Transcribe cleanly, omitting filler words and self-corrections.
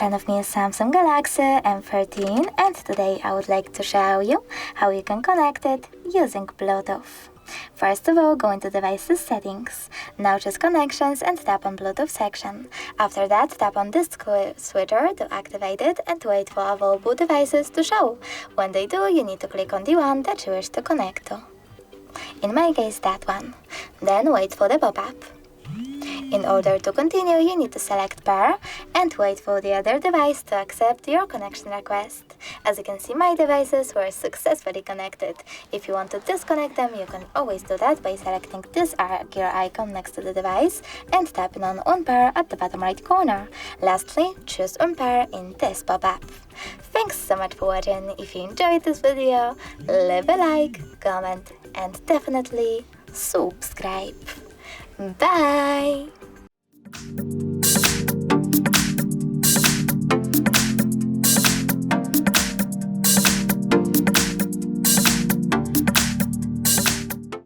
front of me is Samsung Galaxy M13, and today I would like to show you how you can connect it using Bluetooth. First of all, go into Devices Settings. Now choose Connections and tap on Bluetooth section. After that, tap on this switcher to activate it and wait for available devices to show. When they do, you need to click on the one that you wish to connect to. In my case, that one. Then wait for the pop-up. In order to continue, you need to select pair and wait for the other device to accept your connection request. As you can see, my devices were successfully connected. If you want to disconnect them, you can always do that by selecting this gear icon next to the device and tapping on unpair at the bottom right corner. Lastly, choose unpair in this pop-up. Thanks so much for watching. If you enjoyed this video, leave a like, comment and definitely subscribe. Bye!